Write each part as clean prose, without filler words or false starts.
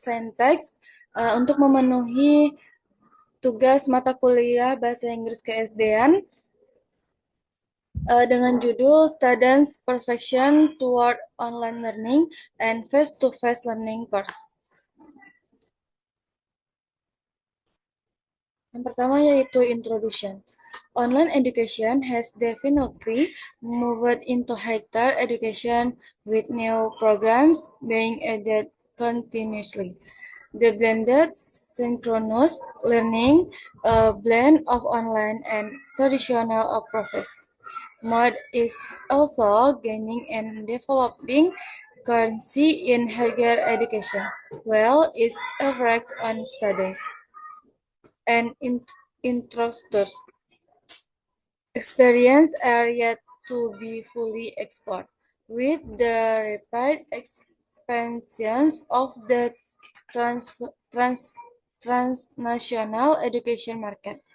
syntax untuk memenuhi tugas mata kuliah Bahasa Inggris KSD-an dengan judul Students Perfection Toward Online Learning and Face-to-Face Learning Course. Yang pertama yaitu Introduction. Online education has definitely moved into higher education with new programs being added continuously. The blended synchronous learning, a blend of online and traditional approaches. Mode is also gaining and developing currency in higher education, while its effects on students and instructors' experience are yet to be fully explored. With the rapid expansions of the transnational education market,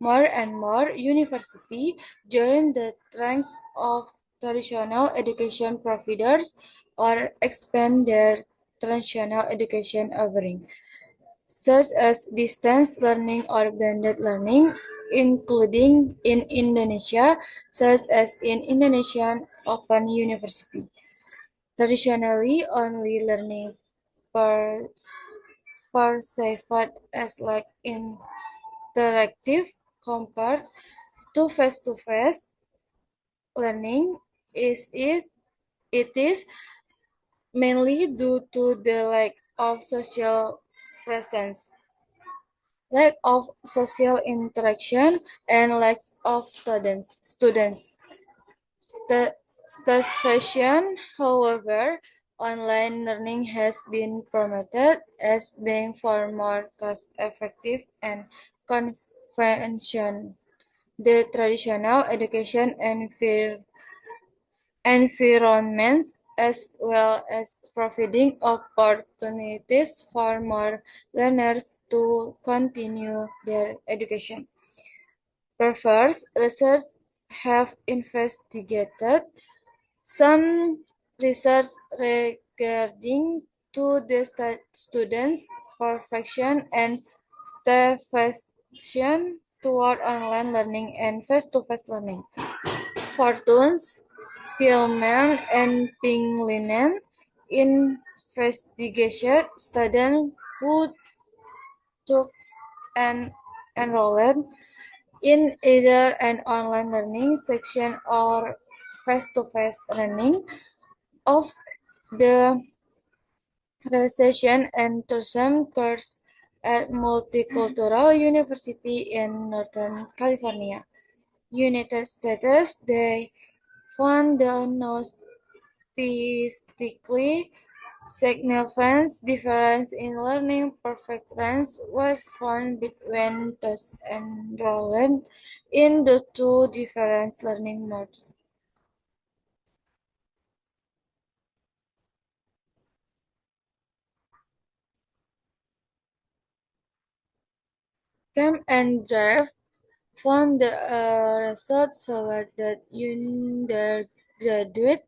more and more universities join the ranks of traditional education providers or expand their traditional education offering, such as distance learning or blended learning, including in Indonesia, such as in Indonesian Open University. Traditionally, only learning perceived as like interactive compared to face-to-face learning it is mainly due to the lack of social presence, lack of social interaction, and lack of students. Fashion, however, online learning has been promoted as being far more cost-effective and conventional. The traditional education environments, as well as providing opportunities for more learners to continue their education. Previous research have investigated some research regarding to the students' perfection and fashion toward online learning and face-to-face learning. Fortunes, Hillman, and Pinglinen investigation students who took and enrolled in either an online learning section or face-to-face learning of the recession and tourism course at Multicultural University in Northern California, United States. They found the no statistically significant difference in learning performance was found between those enrolled in the two different learning modes. Camp and Drive found the results showed that undergraduate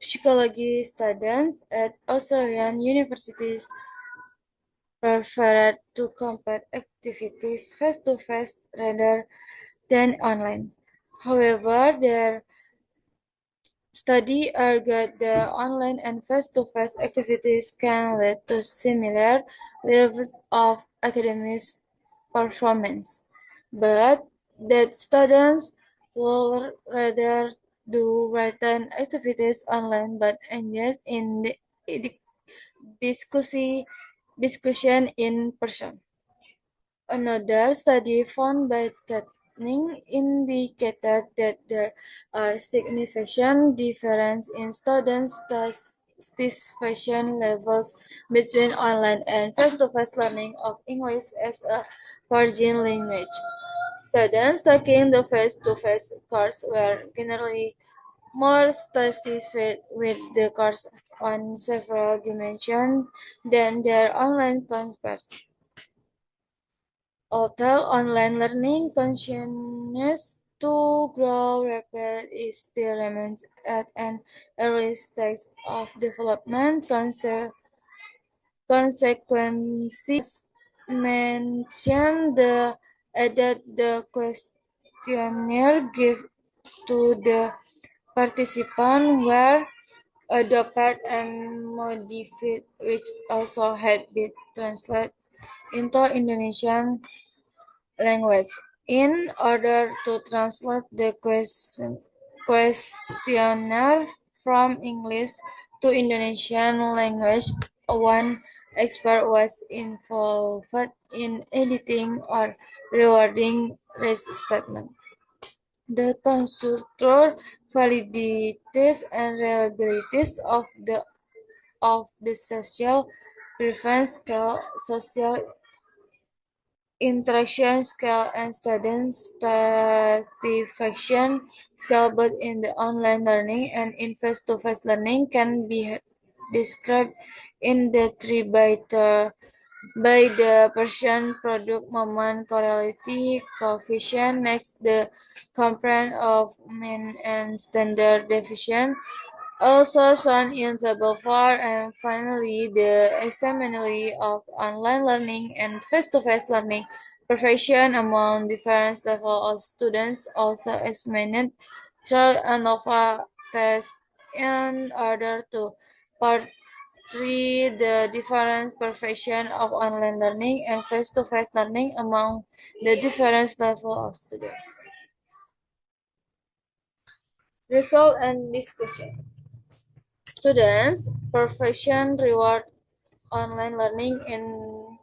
psychology students at Australian universities preferred to complete activities face-to-face rather than online. However, their study argued that online and face-to-face activities can lead to similar levels of academic performance, but that students will rather do written activities online but engage in the discussion in person. Another study found by Tatning indicated that there are significant differences in students' satisfaction levels between online and face-to-face learning of English as a foreign language. Students taking the face-to-face course were generally more satisfied with the course on several dimensions than their online counterparts. Although online learning continues to grow rapidly, it still remains at an early stage of development, consequences mentioned that the questionnaire gave to the participants were adopted and modified, which also had been translated into Indonesian language. In order to translate the questionnaire from English to Indonesian language, one expert was involved in editing or rewording race statement. The constructor validities and reliabilities of the social preference scale, social interaction scale, and student satisfaction scale both in the online learning and in face-to-face learning can be described in the three by the person product moment correlati coefficient. Next, the component of mean and standard deviation also shown in table 4, and finally the examinability of online learning and face-to-face learning perfection among different levels of students also examined through ANOVA test in order to portray the different perfection of online learning and face-to-face learning among the different levels of students. Result and discussion. Students' perfection reward online learning in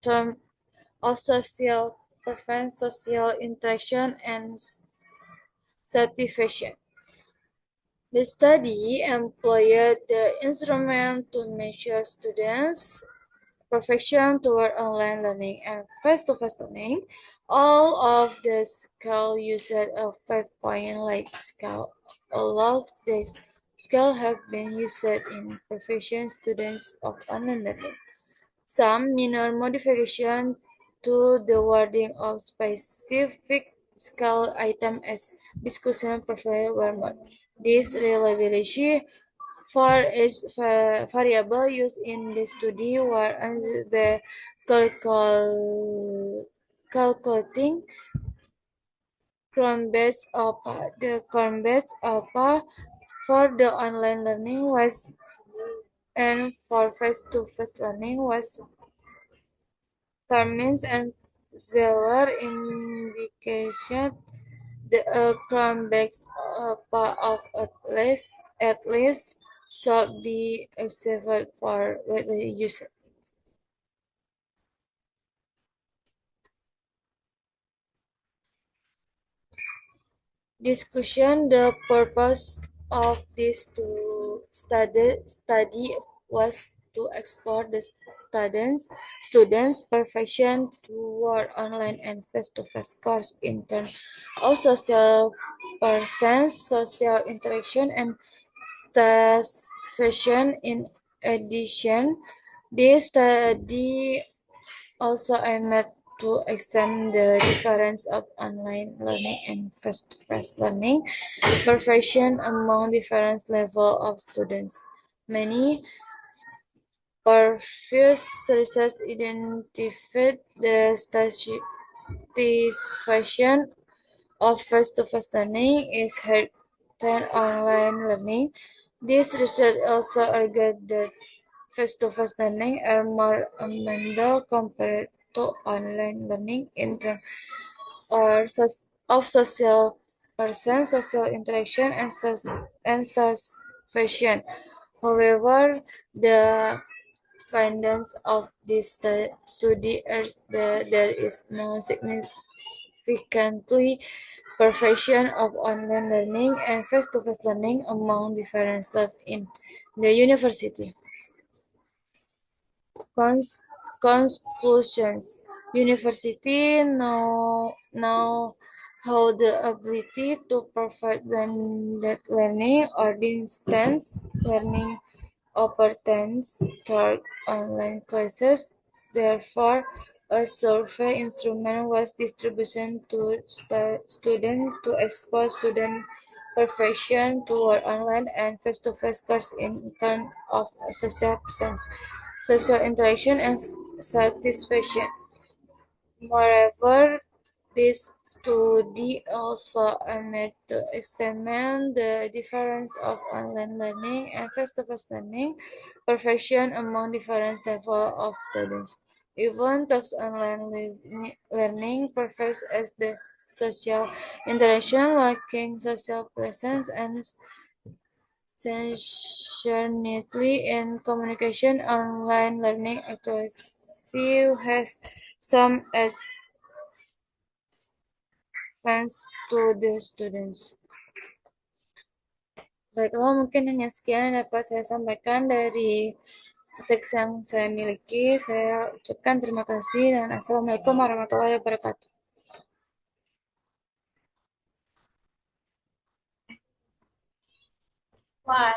terms of social preference, social interaction, and satisfaction. The study employed the instrument to measure students' perfection toward online learning and face-to-face learning. All of the scale used a 5-point like scale. All of the scale have been used in professional students of online learning. Some minor modifications to the wording of specific scale items as discussion preferred were made. This reliability for each variable used in the study were by calculating Cronbach's alpha. The Cronbach alpha for the online learning was and for face-to-face learning was Cummins and Zeller indication the Cronbach's alpha of at least should be accepted for widely used. Discussion. The purpose of this study was to explore the students' perfection toward online and face-to-face course in terms of social presence, social interaction, and satisfaction. In addition, this study also aimed to examine the difference of online learning and face-to-face learning perfection among different levels of students. Many previous research identified the satisfaction of face-to-face learning is higher than online learning. This research also argued that face-to-face learning are more amenable compared to online learning in terms of social presence, social interaction, and satisfaction. However, the findings of this study are that there is no significantly perfection of online learning and face-to-face learning among different staff in the university. Conclusions. University now have the ability to provide blended learning or distance learning opportunities through online classes. Therefore, a survey instrument was distributed to students to explore student perfection toward online and face-to-face courses in terms of social presence. social interaction, and satisfaction. Moreover, this study also aimed to examine the difference of online learning and face-to-face learning perfection among different levels of students. Even though learning perfects as the social interaction, lacking social presence and sincerity in communication, online learning actually has some advantage to the students. Baiklah, mungkin hanya sekian yang dapat saya sampaikan dari teks yang saya miliki. Saya ucapkan terima kasih dan Assalamualaikum warahmatullahi wabarakatuh. Wah,